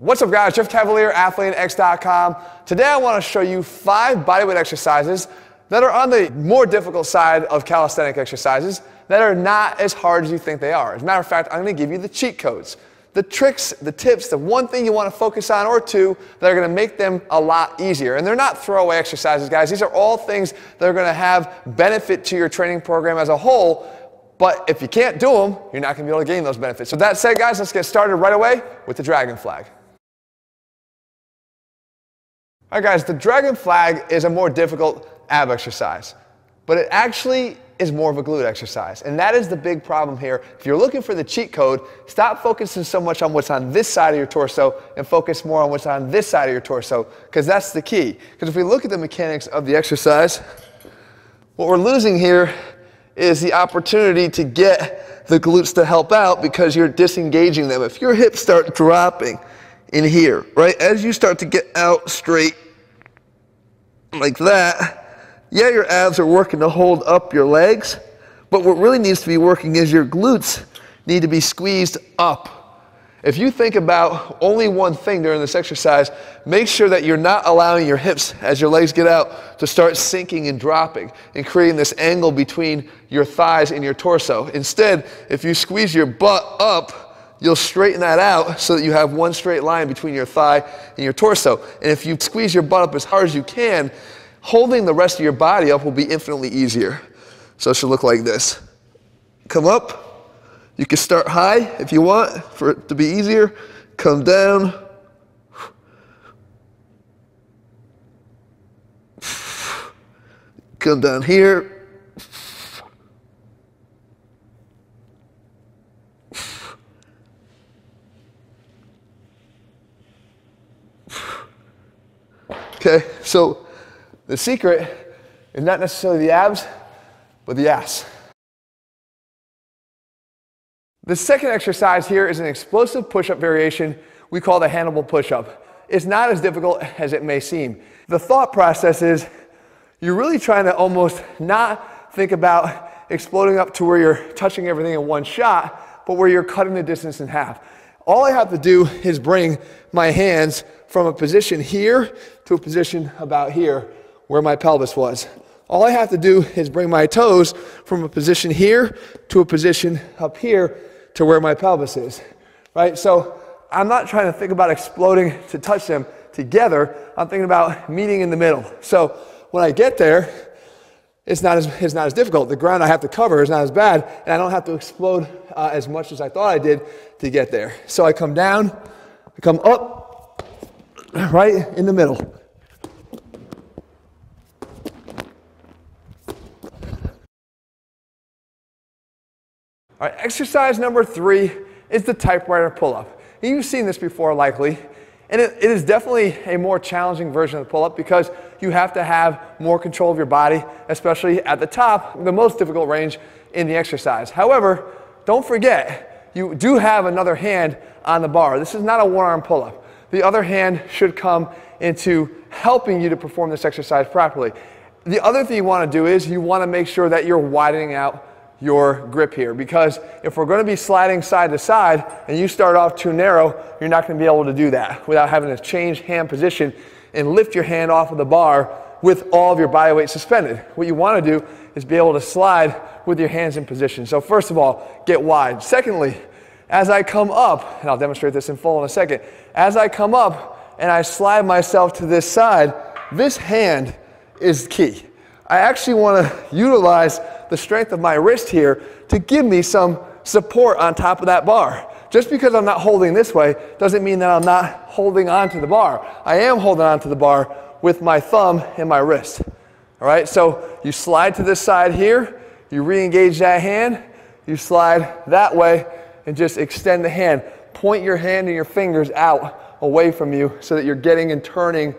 What's up guys, Jeff Cavalier, ATHLEAN-X.com. Today I want to show you 5 bodyweight exercises that are on the more difficult side of calisthenic exercises that are not as hard as you think they are. As a matter of fact, I'm going to give you the cheat codes, the tricks, the tips, the one thing you want to focus on or two that are going to make them a lot easier. And they're not throwaway exercises, guys. These are all things that are going to have benefit to your training program as a whole. But if you can't do them, you're not going to be able to gain those benefits. So that said, guys, let's get started right away with the dragon flag. All right, guys, the dragon flag is a more difficult ab exercise, but it actually is more of a glute exercise. And that is the big problem here. If you're looking for the cheat code, stop focusing so much on what's on this side of your torso and focus more on what's on this side of your torso, because that's the key. Because if we look at the mechanics of the exercise, what we're losing here is the opportunity to get the glutes to help out because you're disengaging them. If your hips start dropping in here, right, as you start to get out straight like that, yeah, your abs are working to hold up your legs, but what really needs to be working is your glutes need to be squeezed up. If you think about only one thing during this exercise, make sure that you're not allowing your hips, as your legs get out, to start sinking and dropping and creating this angle between your thighs and your torso. Instead, if you squeeze your butt up, you'll straighten that out so that you have one straight line between your thigh and your torso. And if you squeeze your butt up as hard as you can, holding the rest of your body up will be infinitely easier. So it should look like this. Come up. You can start high if you want for it to be easier. Come down. Come down here. Okay, so the secret is not necessarily the abs, but the ass. The second exercise here is an explosive push-up variation we call the Hannibal Pushup. It's not as difficult as it may seem. The thought process is you're really trying to almost not think about exploding up to where you're touching everything in one shot, but where you're cutting the distance in half. All I have to do is bring my hands from a position here to a position about here where my pelvis was. All I have to do is bring my toes from a position here to a position up here to where my pelvis is, right? So I'm not trying to think about exploding to touch them together. I'm thinking about meeting in the middle. So when I get there, it's not as difficult. The ground I have to cover is not as bad, and I don't have to explode as much as I thought I did to get there. So I come down, I come up, right in the middle. All right, exercise number 3 is the typewriter pull-up. You've seen this before likely, and it is definitely a more challenging version of the pull-up because you have to have more control of your body, especially at the top, the most difficult range in the exercise. However, don't forget, you do have another hand on the bar. This is not a one-arm pull-up. The other hand should come into helping you to perform this exercise properly. The other thing you want to do is you want to make sure that you're widening out your grip here, because if we're going to be sliding side to side and you start off too narrow, you're not going to be able to do that without having to change hand position and lift your hand off of the bar with all of your body weight suspended. What you want to do is be able to slide with your hands in position. So first of all, get wide. Secondly, as I come up, and I'll demonstrate this in full in a second, as I come up and I slide myself to this side, this hand is key. I actually want to utilize the strength of my wrist here to give me some support on top of that bar. Just because I'm not holding this way doesn't mean that I'm not holding onto the bar. I am holding onto the bar with my thumb and my wrist. All right, so you slide to this side here, you re-engage that hand, you slide that way and just extend the hand. Point your hand and your fingers out away from you so that you're getting and turning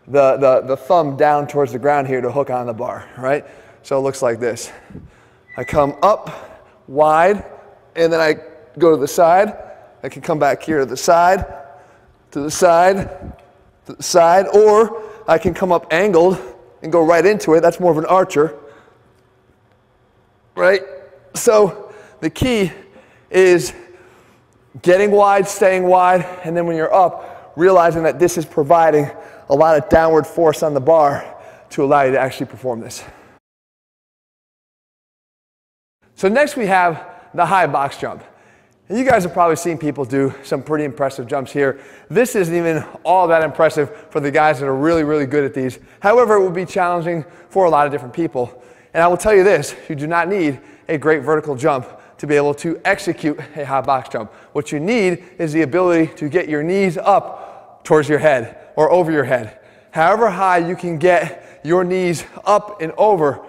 the thumb down towards the ground here to hook on the bar, right? So it looks like this. I come up wide, and then I go to the side. I can come back here to the side, to the side, to the side, or I can come up angled and go right into it. That's more of an archer, right? So the key is getting wide, staying wide, and then when you're up, realizing that this is providing a lot of downward force on the bar to allow you to actually perform this. So next we have the high box jump. And you guys have probably seen people do some pretty impressive jumps here. This isn't even all that impressive for the guys that are really, really good at these. However, it will be challenging for a lot of different people. And I will tell you this, you do not need a great vertical jump to be able to execute a high box jump. What you need is the ability to get your knees up towards your head or over your head. However high you can get your knees up and over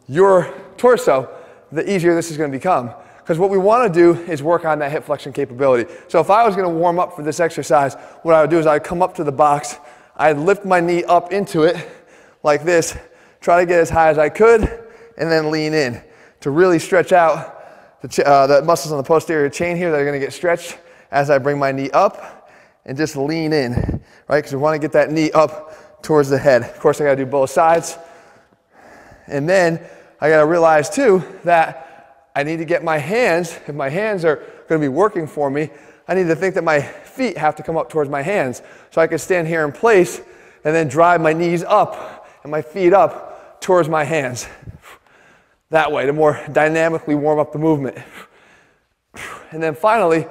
your torso, the easier this is going to become. Because what we want to do is work on that hip flexion capability. So if I was going to warm up for this exercise, what I would do is I'd come up to the box, I'd lift my knee up into it like this, try to get as high as I could, and then lean in to really stretch out the muscles on the posterior chain here that are going to get stretched as I bring my knee up and just lean in, right? Because we want to get that knee up towards the head. Of course, I got to do both sides. And then I got to realize too that I need to get my hands, if my hands are going to be working for me, I need to think that my feet have to come up towards my hands. So I can stand here in place and then drive my knees up and my feet up towards my hands. That way, to more dynamically warm up the movement. And then finally,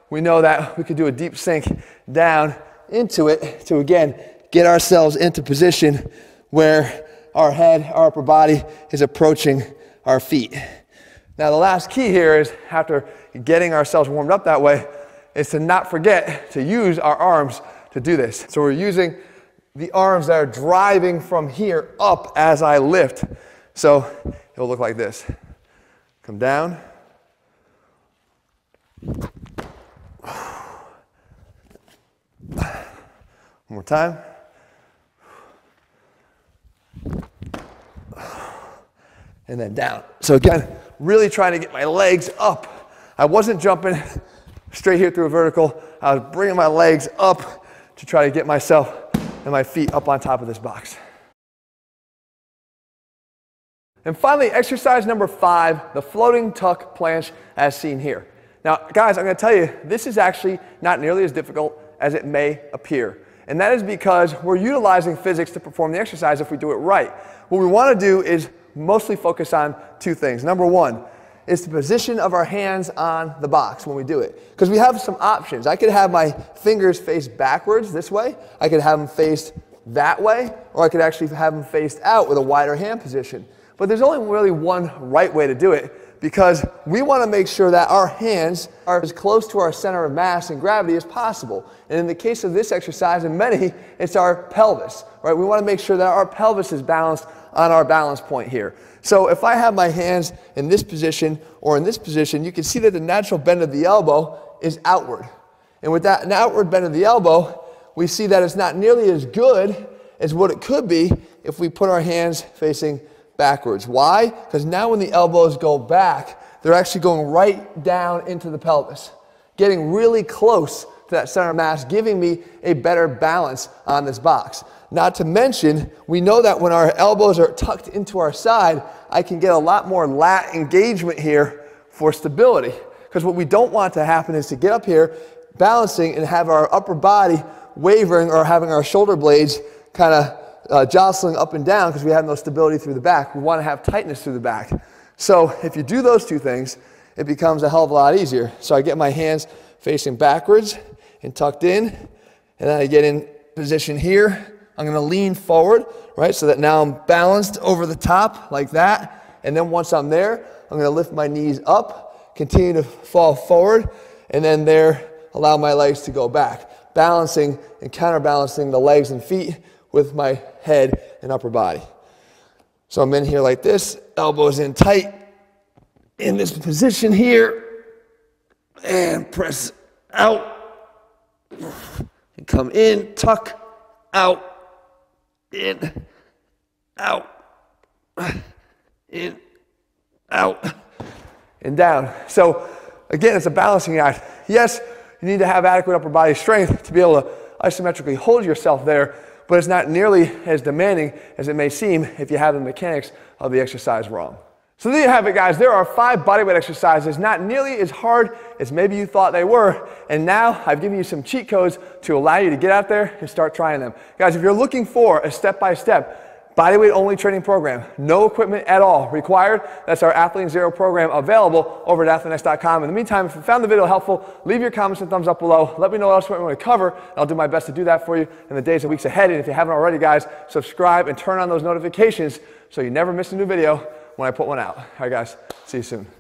we know that we could do a deep sink down into it to, again, get ourselves into position where our head, our upper body is approaching our feet. Now the last key here is, after getting ourselves warmed up that way, is to not forget to use our arms to do this. So we're using the arms that are driving from here up as I lift. So it'll look like this. Come down. One more time. And then down. So again, really trying to get my legs up. I wasn't jumping straight here through a vertical. I was bringing my legs up to try to get myself and my feet up on top of this box. And finally, exercise number 5, the floating tuck planche as seen here. Now, guys, I'm going to tell you, this is actually not nearly as difficult as it may appear. And that is because we're utilizing physics to perform the exercise if we do it right. What we want to do is mostly focus on 2 things. Number 1 is the position of our hands on the box when we do it. Because we have some options. I could have my fingers face backwards this way. I could have them faced that way. Or I could actually have them faced out with a wider hand position. But there's only really one right way to do it, because we want to make sure that our hands are as close to our center of mass and gravity as possible. And in the case of this exercise, and many, it's our pelvis, right? We want to make sure that our pelvis is balanced on our balance point here. So if I have my hands in this position or in this position, you can see that the natural bend of the elbow is outward. And with that outward bend of the elbow, we see that it's not nearly as good as what it could be if we put our hands facing backwards. Why? Because now when the elbows go back, they're actually going right down into the pelvis, getting really close to that center of mass, giving me a better balance on this box. Not to mention, we know that when our elbows are tucked into our side, I can get a lot more lat engagement here for stability. Because what we don't want to happen is to get up here, balancing, and have our upper body wavering or having our shoulder blades kind of jostling up and down because we have no stability through the back. We want to have tightness through the back. So if you do those 2 things, it becomes a hell of a lot easier. So I get my hands facing backwards and tucked in, and then I get in position here. I'm going to lean forward, right, so that now I'm balanced over the top like that. And then once I'm there, I'm going to lift my knees up, continue to fall forward, and then there, allow my legs to go back, balancing and counterbalancing the legs and feet with my head and upper body. So I'm in here like this, elbows in tight, in this position here, and press out, and come in, tuck, out, in, out, in, out, and down. So again, it's a balancing act. Yes, you need to have adequate upper body strength to be able to isometrically hold yourself there, but it's not nearly as demanding as it may seem if you have the mechanics of the exercise wrong. So there you have it, guys. There are 5 bodyweight exercises, not nearly as hard as maybe you thought they were. And now I've given you some cheat codes to allow you to get out there and start trying them. Guys, if you're looking for a step-by-step bodyweight only training program, no equipment at all required, that's our Athlean Zero program available over at ATHLEAN-X.com. In the meantime, if you found the video helpful, leave your comments and thumbs up below. Let me know what else you want me to cover, and I'll do my best to do that for you in the days and weeks ahead. And if you haven't already, guys, subscribe and turn on those notifications so you never miss a new video when I put one out. All right, guys, see you soon.